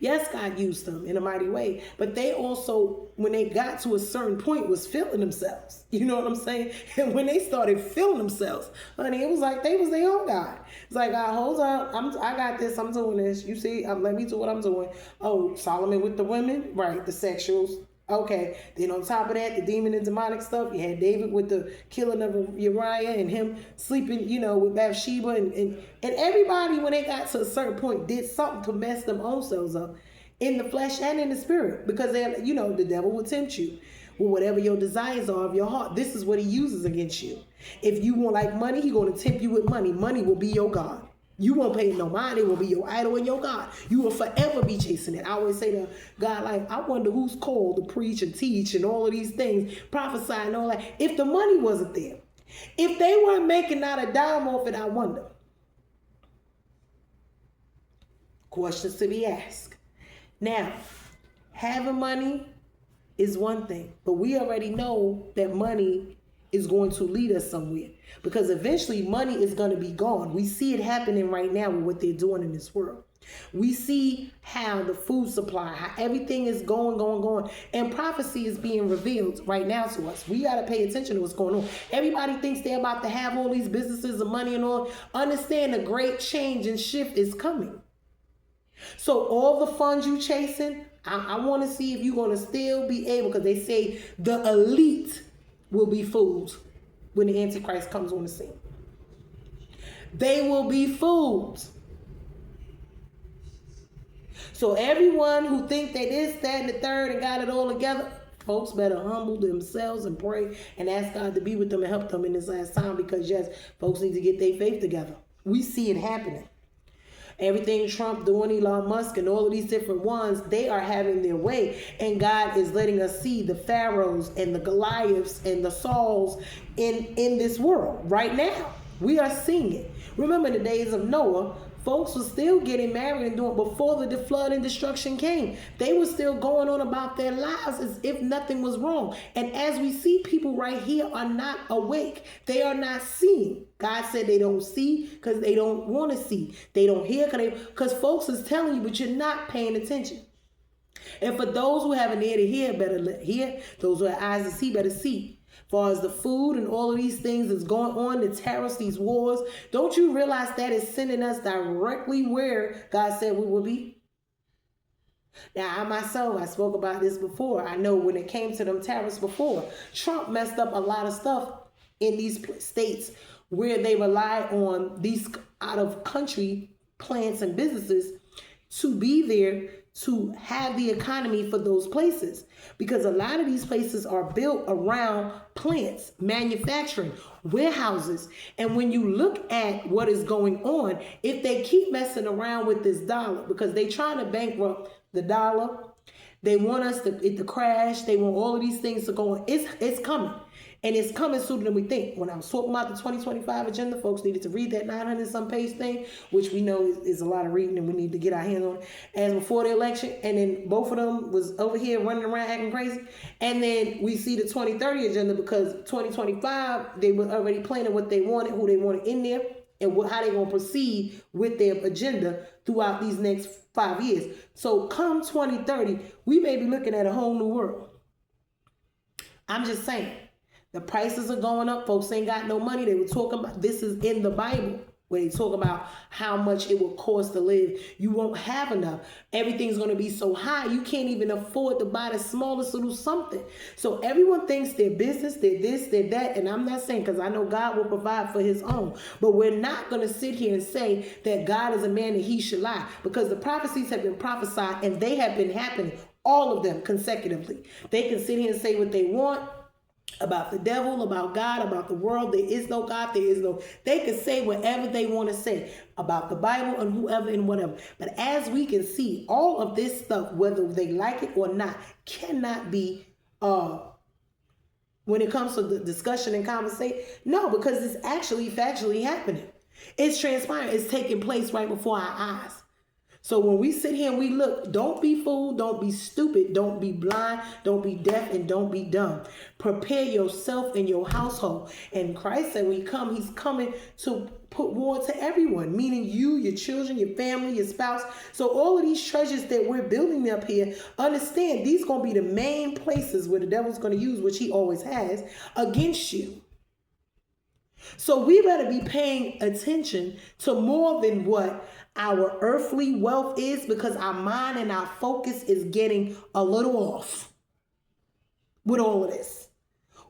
yes, God used them in a mighty way, but they also, when they got to a certain point, was feeling themselves. You know what I'm saying? And when they started feeling themselves, honey, it was like they was their own God. It's like, God, hold up, I got this, I'm doing this. You see, let me do what I'm doing. Oh, Solomon with the women, right, the sexuals. Okay, then on top of that, the demon and demonic stuff, you had David with the killing of Uriah and him sleeping, with Bathsheba. And everybody, when they got to a certain point, did something to mess them own selves up in the flesh and in the spirit. Because, the devil will tempt you with whatever your desires are of your heart. This is what he uses against you. If you want like money, he's going to tempt you with money. Money will be your God. You won't pay no mind. It will be your idol and your God. You will forever be chasing it. I always say to God, like, I wonder who's called to preach and teach and all of these things, prophesy and all that. If the money wasn't there, if they weren't making not a dime off it, I wonder. Questions to be asked. Now, having money is one thing, but we already know that money is going to lead us somewhere, because eventually money is going to be gone. We see it happening right now with what they're doing in this world. We see how the food supply, how everything is going, and prophecy is being revealed right now to us. We got to pay attention to what's going on. Everybody thinks they're about to have all these businesses and money and all. Understand a great change and shift is coming. So all the funds you chasing, I want to see if you're going to still be able, because they say the elite will be fooled when the Antichrist comes on the scene. They will be fooled. So everyone who think they this, that, and the third and got it all together, folks better humble themselves and pray and ask God to be with them and help them in this last time, because yes, folks need to get their faith together. We see it happening. Everything Trump doing, Elon Musk and all of these different ones, they are having their way. And God is letting us see the Pharaohs and the Goliaths and the Sauls in this world right now. We are seeing it. Remember the days of Noah, folks were still getting married and doing before the flood and destruction came. They were still going on about their lives as if nothing was wrong. And as we see, people right here are not awake. They are not seeing. God said they don't see because they don't want to see. They don't hear because folks is telling you, but you're not paying attention. And for those who have an ear to hear, better hear. Those who have eyes to see, better see. As far as the food and all of these things that's going on, the tariffs, these wars, don't you realize that is sending us directly where God said we will be? Now, I myself, I spoke about this before. I know when it came to them tariffs before, Trump messed up a lot of stuff in these states where they rely on these out-of-country plants and businesses to be there to have the economy for those places, because a lot of these places are built around plants, manufacturing, warehouses. And when you look at what is going on, if they keep messing around with this dollar, because they trying to bankrupt the dollar, they want us to it to crash, they want all of these things to go on. It's coming. And it's coming sooner than we think. When I was talking about the 2025 agenda, folks needed to read that 900 some page thing, which we know is a lot of reading and we need to get our hands on, as before the election. And then both of them was over here running around acting crazy. And then we see the 2030 agenda, because 2025, they were already planning what they wanted, who they wanted in there, and how they're going to proceed with their agenda throughout these next 5 years. So come 2030, we may be looking at a whole new world. I'm just saying. The prices are going up. Folks ain't got no money. They were talking about, this is in the Bible, where they talk about how much it will cost to live. You won't have enough. Everything's going to be so high, you can't even afford to buy the smallest little something. So everyone thinks their business, they're this, they're that. And I'm not saying, because I know God will provide for his own. But we're not going to sit here and say that God is a man and he should lie. Because the prophecies have been prophesied and they have been happening. All of them consecutively. They can sit here and say what they want about the devil, about God, about the world. There is no God. They can say whatever they want to say about the Bible and whoever and whatever. But as we can see, all of this stuff, whether they like it or not, cannot be, when it comes to the discussion and conversation. No, because it's actually factually happening. It's transpiring. It's taking place right before our eyes. So when we sit here and we look, don't be fooled, don't be stupid, don't be blind, don't be deaf, and don't be dumb. Prepare yourself and your household. And Christ said when he come, he's coming to put war to everyone, meaning you, your children, your family, your spouse. So all of these treasures that we're building up here, understand these going to be the main places where the devil's going to use, which he always has, against you. So we better be paying attention to more than what our earthly wealth is, because our mind and our focus is getting a little off with all of this.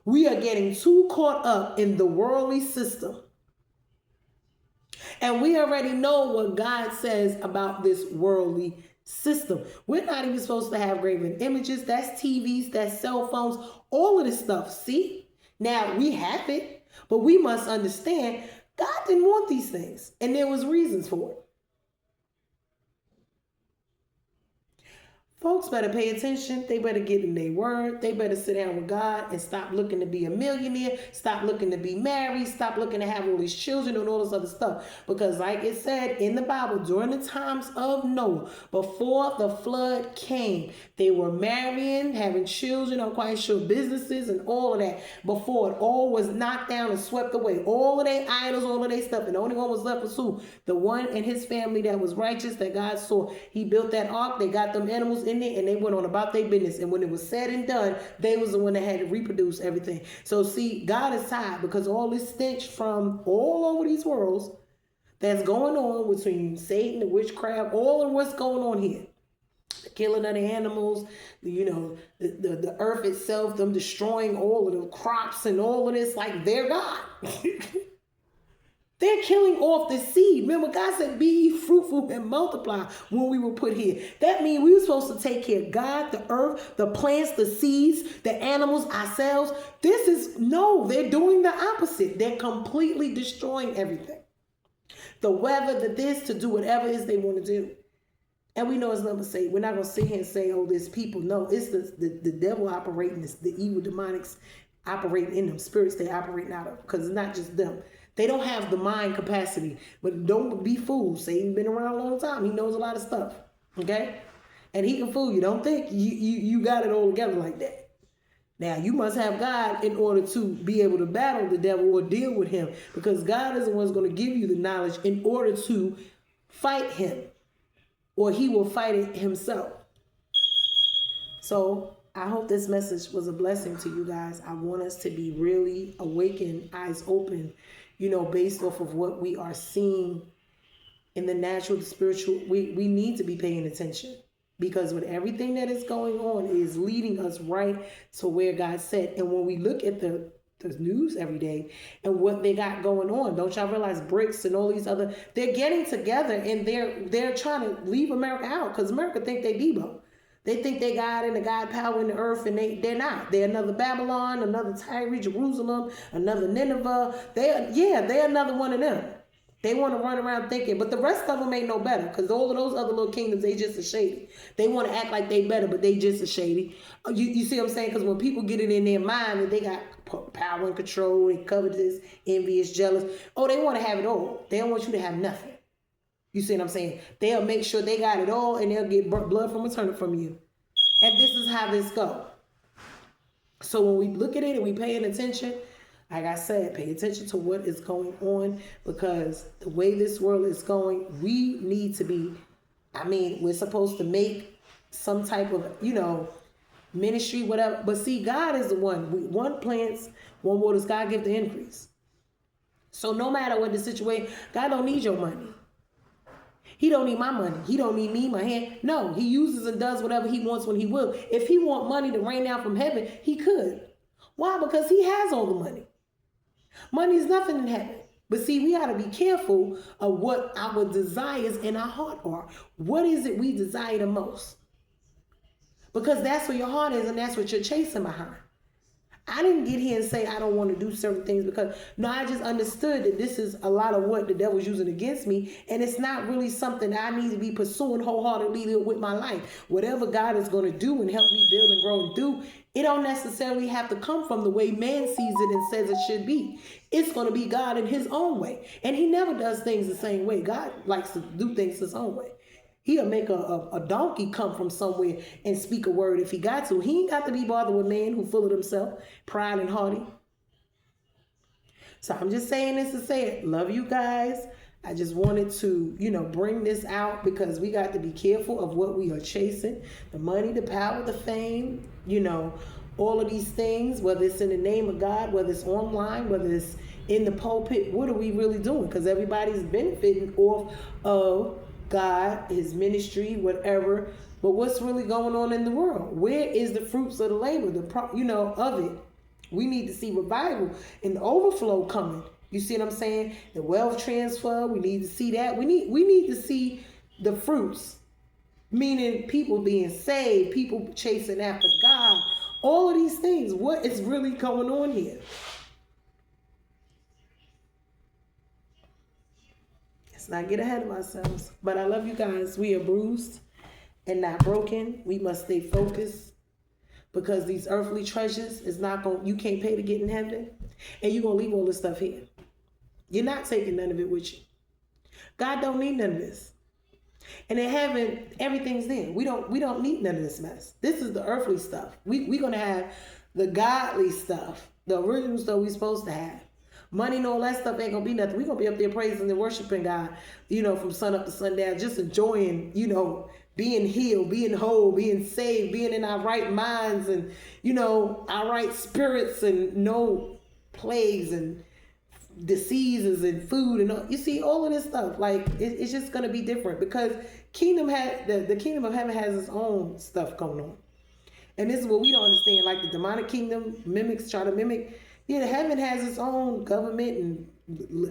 We are getting too caught up in the worldly system. And we already know what God says about this worldly system. We're not even supposed to have graven images. That's TVs, that's cell phones, all of this stuff. See? Now we have it, but we must understand God didn't want these things, and there was reasons for it. Folks better pay attention. They better get in their word. They better sit down with God and stop looking to be a millionaire. Stop looking to be married. Stop looking to have all these children and all this other stuff. Because like it said in the Bible, during the times of Noah, before the flood came, they were marrying, having children, I'm quite sure businesses and all of that, before it all was knocked down and swept away. All of their idols, all of their stuff. And the only one was left was who? The one and his family that was righteous, that God saw. He built that ark. They got them animals in there and they went on about their business. And when it was said and done, they was the one that had to reproduce everything. So see, God is tired, because all this stench from all over these worlds that's going on between Satan, the witchcraft, all of what's going on here. The killing of the animals, the earth itself, them destroying all of the crops and all of this, like they're God. They're killing off the seed. Remember, God said, be ye fruitful and multiply when we were put here. That means we were supposed to take care of God, the earth, the plants, the seeds, the animals, ourselves. They're doing the opposite. They're completely destroying everything. The weather, the this, to do whatever it is they want to do. And we know it's not going to say, we're not going to sit here and say, oh, there's people. No, it's the devil operating, the evil demonics operating in them, spirits they're operating out of, because it's not just them. They don't have the mind capacity. But don't be fooled. Satan been around a long time. He knows a lot of stuff. Okay? And he can fool you. Don't think you got it all together like that. Now, you must have God in order to be able to battle the devil or deal with him. Because God is the one who's going to give you the knowledge in order to fight him. Or he will fight it himself. So I hope this message was a blessing to you guys. I want us to be really awakened, eyes open, based off of what we are seeing in the natural, the spiritual. We need to be paying attention, because with everything that is going on, it is leading us right to where God said. And when we look at the news every day and what they got going on, don't y'all realize BRICS and all these other, they're getting together and they're trying to leave America out, because America think they Debo. They think they God and the God power in the earth, and they're not. They're another Babylon, another Tyre, Jerusalem, another Nineveh. They're another one of them. They want to run around thinking, but the rest of them ain't no better, because all of those other little kingdoms, they just as shady. They want to act like they better, but they just as shady. You see what I'm saying? Because when people get it in their mind that they got power and control and covetous, envious, jealous, oh, they want to have it all. They don't want you to have nothing. You see what I'm saying? They'll make sure they got it all, and they'll get blood from a turnip from you. And this is how this goes. So when we look at it and we paying attention, like I said, pay attention to what is going on, because the way this world is going, we need to be, we're supposed to make some type of, ministry, whatever. But see, God is the one. One plants, one waters, God give the increase. So no matter what the situation, God don't need your money. He don't need my money. He don't need me, my hand. No, he uses and does whatever he wants when he will. If he want money to rain down from heaven, he could. Why? Because he has all the money. Money is nothing in heaven. But see, we got to be careful of what our desires in our heart are. What is it we desire the most? Because that's where your heart is, and that's what you're chasing behind. I didn't get here and say I don't want to do certain things, because no, I just understood that this is a lot of what the devil's using against me, and it's not really something that I need to be pursuing wholeheartedly with my life. Whatever God is going to do and help me build and grow and do, it don't necessarily have to come from the way man sees it and says it should be. It's going to be God in his own way, and he never does things the same way. God likes to do things his own way. He'll make a donkey come from somewhere and speak a word if he got to. He ain't got to be bothered with man who full of himself, pride and haughty. So I'm just saying this to say it. Love you guys. I just wanted to, bring this out, because we got to be careful of what we are chasing. The money, the power, the fame, all of these things, whether it's in the name of God, whether it's online, whether it's in the pulpit, what are we really doing? Because everybody's benefiting off of God, his ministry, whatever. But what's really going on in the world? Where is the fruits of the labor, of it? We need to see revival and the overflow coming. You see what I'm saying? The wealth transfer, we need to see that. We need to see the fruits, meaning people being saved, people chasing after God, all of these things. What is really going on here? Not get ahead of ourselves. But I love you guys. We are bruised and not broken. We must stay focused, because these earthly treasures is not going, you can't pay to get in heaven, and you're going to leave all this stuff here. You're not taking none of it with you. God don't need none of this. And in heaven, everything's there. We don't need none of this mess. This is the earthly stuff. We're going to have the godly stuff, the original stuff we're supposed to have. Money and all that stuff ain't gonna be nothing. We're gonna be up there praising and worshiping God, from sun up to sundown, just enjoying, being healed, being whole, being saved, being in our right minds, and, our right spirits, and no plagues and diseases and food and all. You see, all of this stuff, like it's just gonna be different, because the kingdom of heaven has its own stuff going on. And this is what we don't understand. Like the demonic kingdom try to mimic. Yeah, heaven has its own government and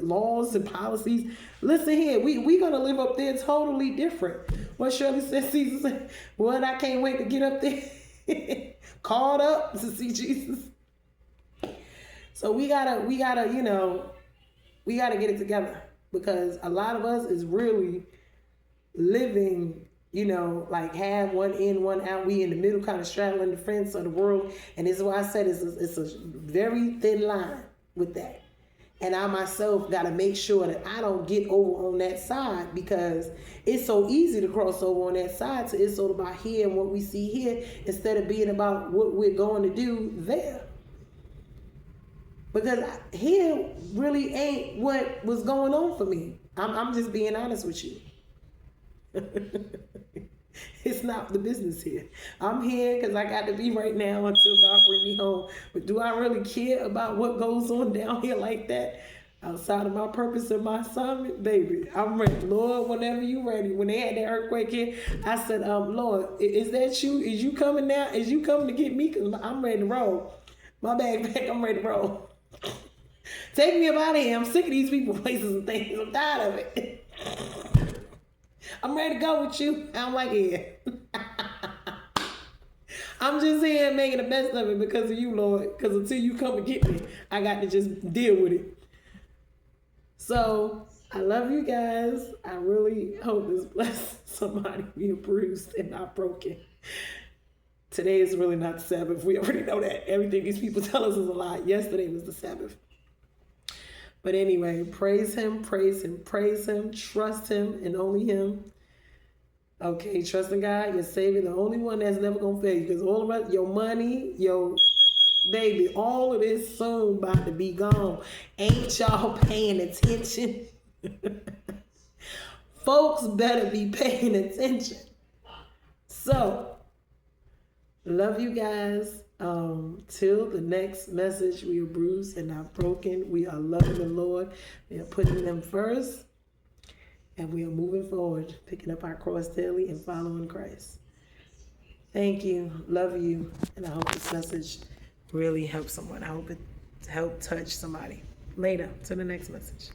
laws and policies. Listen here, we gonna live up there totally different. What Shirley said, Caesar said, well, I can't wait to get up there, called up to see Jesus. So we gotta get it together, because a lot of us is really living, like have one in, one out. We in the middle, kind of straddling the fence of the world. And this is why I said it's a very thin line with that. And I myself got to make sure that I don't get over on that side, because it's so easy to cross over on that side. So it's all about here and what we see here, instead of being about what we're going to do there. Because here really ain't what was going on for me. I'm just being honest with you. It's not the business here. I'm here because I got to be right now until God bring me home. But do I really care about what goes on down here like that? Outside of my purpose and my assignment, baby, I'm ready. Lord, whenever you ready. When they had that earthquake here, I said, Lord, is that you? Is you coming now? Is you coming to get me? Because I'm ready to roll. My bag back, I'm ready to roll. Take me up out of here. I'm sick of these people, places, and things. I'm tired of it. I'm ready to go with you. I'm like, yeah. I'm just here making the best of it because of you, Lord. Because until you come and get me, I got to just deal with it. So I love you guys. I really hope this bless somebody being bruised and not broken. Today is really not the Sabbath. We already know that. Everything these people tell us is a lie. Yesterday was the Sabbath. But anyway, praise him, praise him, praise him. Trust him and only him. Okay, trusting God, your Savior, the only one that's never gonna fail you. Because all of us, your money, your baby, all of this soon about to be gone. Ain't y'all paying attention? Folks better be paying attention. So, love you guys. Till the next message, we are bruised and not broken. We are loving the Lord. We are putting them first. And we are moving forward, picking up our cross daily and following Christ. Thank you. Love you. And I hope this message really helps someone. I hope it helped touch somebody. Later. To the next message.